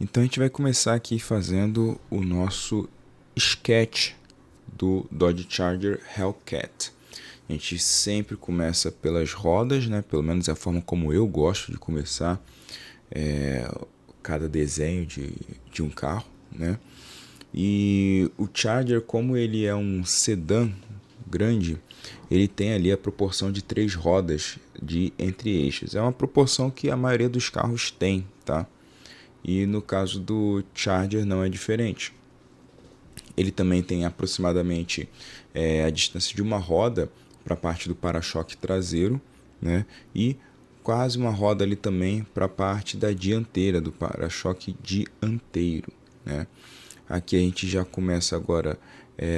Então a gente vai começar aqui fazendo o nosso sketch do Dodge Charger Hellcat. A gente sempre começa pelas rodas, né? Pelo menos é a forma como eu gosto de começar cada desenho de um carro, né? E o Charger, como ele é um sedã grande, ele tem ali a proporção de 3 rodas de entre eixos. É uma proporção que a maioria dos carros tem, tá? E no caso do Charger não é diferente. Ele também tem aproximadamente a distância de uma roda para a parte do para-choque traseiro, né? E quase uma roda ali também para a parte da dianteira do para-choque dianteiro, né? Aqui a gente já começa agora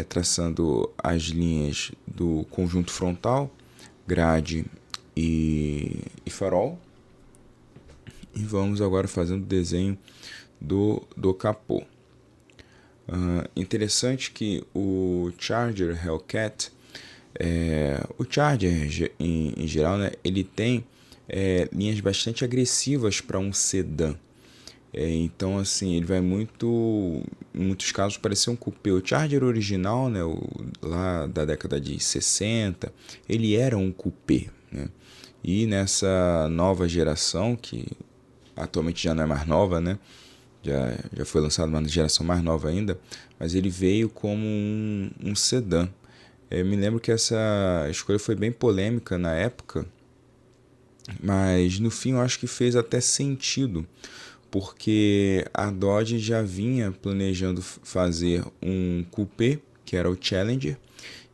traçando as linhas do conjunto frontal, grade e farol. E vamos agora fazendo o desenho do capô. Interessante que o Charger Hellcat, o Charger em geral, né, ele tem linhas bastante agressivas para um sedã. Então, assim, ele vai muito, em muitos casos, parecer um coupé. O Charger original, né, lá da década de 60, ele era um coupé, né? E nessa nova geração, que atualmente já não é mais nova, né? Já foi lançado uma geração mais nova ainda, mas ele veio como um sedã. Eu me lembro que essa escolha foi bem polêmica na época, mas no fim eu acho que fez até sentido, porque a Dodge já vinha planejando fazer um coupé, que era o Challenger,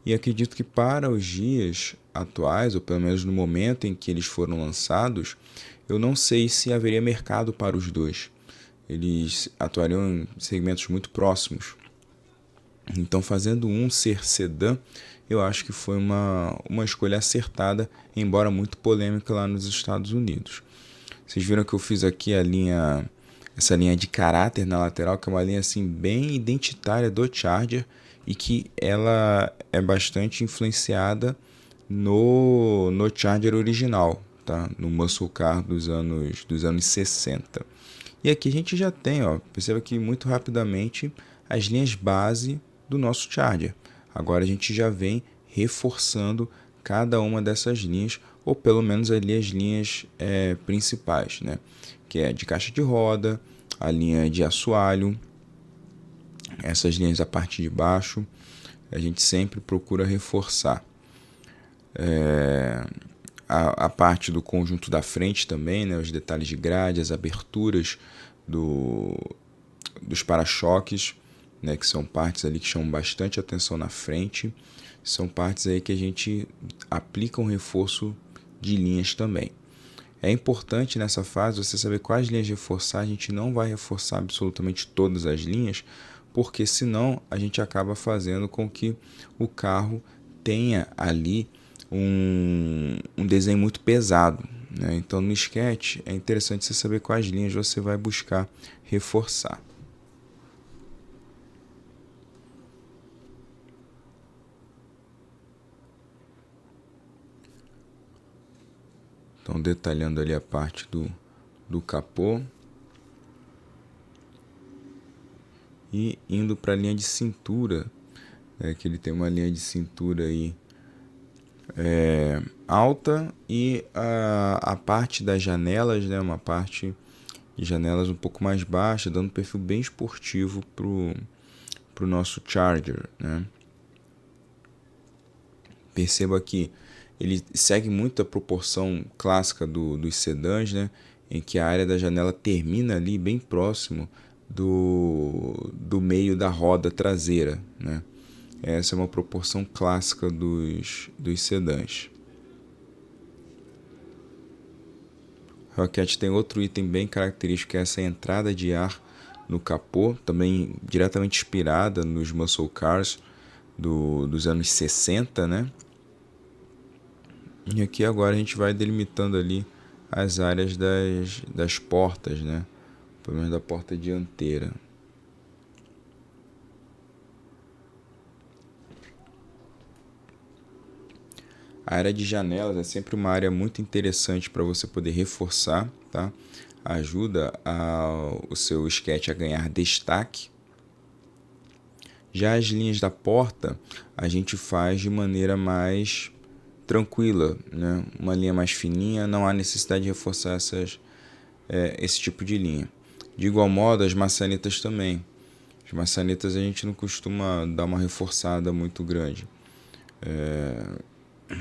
e acredito que para os dias atuais, ou pelo menos no momento em que eles foram lançados, eu não sei se haveria mercado para os dois. Eles atuariam em segmentos muito próximos. Então, fazendo um ser sedã, eu acho que foi uma escolha acertada, embora muito polêmica lá nos Estados Unidos. Vocês viram que eu fiz aqui essa linha de caráter na lateral, que é uma linha assim bem identitária do Charger e que ela é bastante influenciada no Charger original, tá? No Muscle Car dos anos 60. E aqui a gente já tem, ó, perceba que muito rapidamente as linhas base do nosso Charger. Agora a gente já vem reforçando cada uma dessas linhas, ou pelo menos ali as linhas principais, né? Que é de caixa de roda, a linha de assoalho, essas linhas a parte de baixo, a gente sempre procura reforçar. A parte do conjunto da frente também, né? Os detalhes de grade, as aberturas do, dos para-choques, né, que são partes ali que chamam bastante atenção na frente, são partes aí que a gente aplica um reforço de linhas também. É importante nessa fase você saber quais linhas reforçar. A gente não vai reforçar absolutamente todas as linhas, porque senão a gente acaba fazendo com que o carro tenha ali um desenho muito pesado, né? Então no sketch é interessante você saber quais linhas você vai buscar reforçar. Então, detalhando ali a parte do capô e indo para a linha de cintura, que ele tem uma linha de cintura aí alta e a parte das janelas, né, uma parte de janelas um pouco mais baixa, dando um perfil bem esportivo pro nosso Charger, né? Perceba que ele segue muito a proporção clássica dos sedãs, né? Em que a área da janela termina ali bem próximo do meio da roda traseira, né? Essa é uma proporção clássica dos sedãs. O Hellcat tem outro item bem característico, que é essa entrada de ar no capô, também diretamente inspirada nos muscle cars dos anos 60, né? E aqui agora a gente vai delimitando ali as áreas das portas, né? Pelo menos da porta dianteira. A área de janelas é sempre uma área muito interessante para você poder reforçar, tá? ajuda o seu sketch a ganhar destaque. Já as linhas da porta a gente faz de maneira mais tranquila, né? Uma linha mais fininha, não há necessidade de reforçar esse tipo de linha. De igual modo, as maçanetas também. As maçanetas a gente não costuma dar uma reforçada muito grande.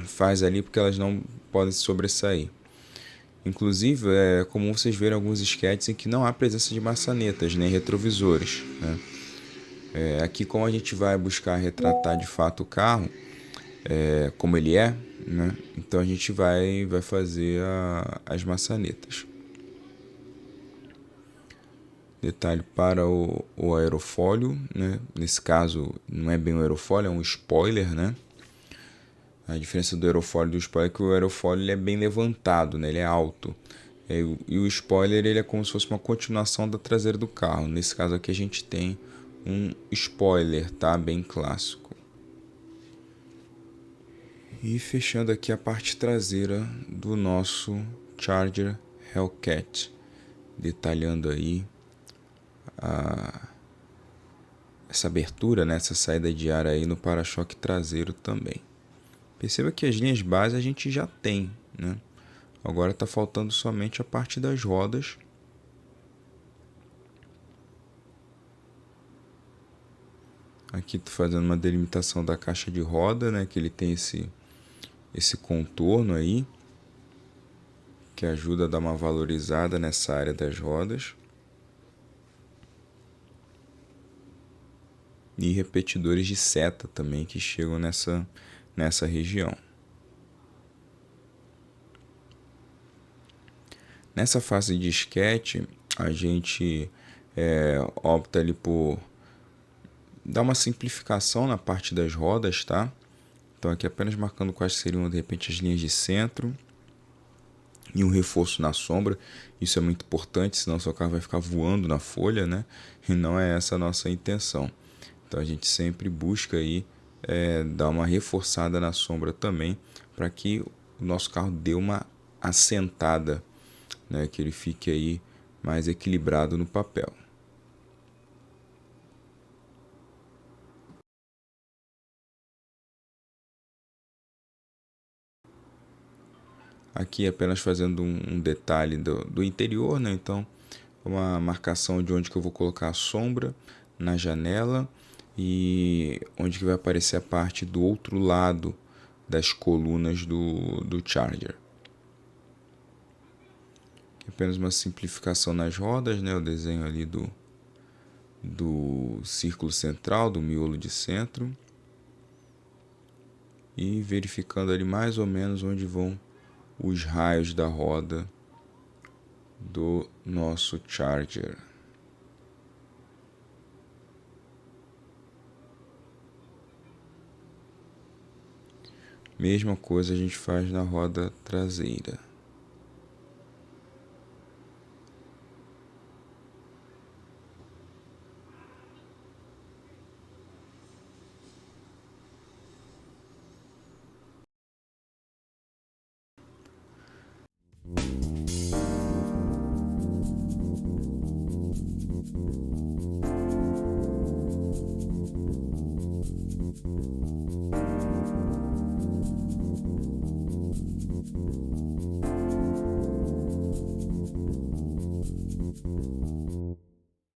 Faz ali porque elas não podem se sobressair. Inclusive, é comum vocês verem alguns sketches em que não há presença de maçanetas, nem retrovisores, né? Aqui, como a gente vai buscar retratar de fato o carro, como ele é, né? Então a gente vai fazer as maçanetas. Detalhe para o aerofólio, né? Nesse caso não é bem um aerofólio, é um spoiler, né? A diferença do aerofólio e do spoiler é que o aerofólio ele é bem levantado, né? Ele é alto. E o spoiler ele é como se fosse uma continuação da traseira do carro. Nesse caso aqui a gente tem um spoiler, tá? Bem clássico. E fechando aqui a parte traseira do nosso Charger Hellcat, detalhando aí essa abertura, né, essa saída de ar aí no para-choque traseiro também. Perceba que as linhas base a gente já tem, né? Agora está faltando somente a parte das rodas. Aqui estou fazendo uma delimitação da caixa de roda, né, que ele tem esse contorno aí, que ajuda a dar uma valorizada nessa área das rodas. E repetidores de seta também que chegam nessa região. Nessa fase de sketch, a gente opta ali por dar uma simplificação na parte das rodas, tá? Então aqui apenas marcando quais seriam de repente as linhas de centro e um reforço na sombra. Isso é muito importante, senão seu carro vai ficar voando na folha, né? E não é essa a nossa intenção. Então a gente sempre busca aí dar uma reforçada na sombra também, para que o nosso carro dê uma assentada, né? Que ele fique aí mais equilibrado no papel. Aqui apenas fazendo um detalhe do interior, né? Então uma marcação de onde que eu vou colocar a sombra na janela e onde que vai aparecer a parte do outro lado das colunas do Charger. Aqui apenas uma simplificação nas rodas, né? O desenho ali do círculo central, do miolo de centro. E verificando ali mais ou menos onde vão os raios da roda do nosso Charger. Mesma coisa a gente faz na roda traseira.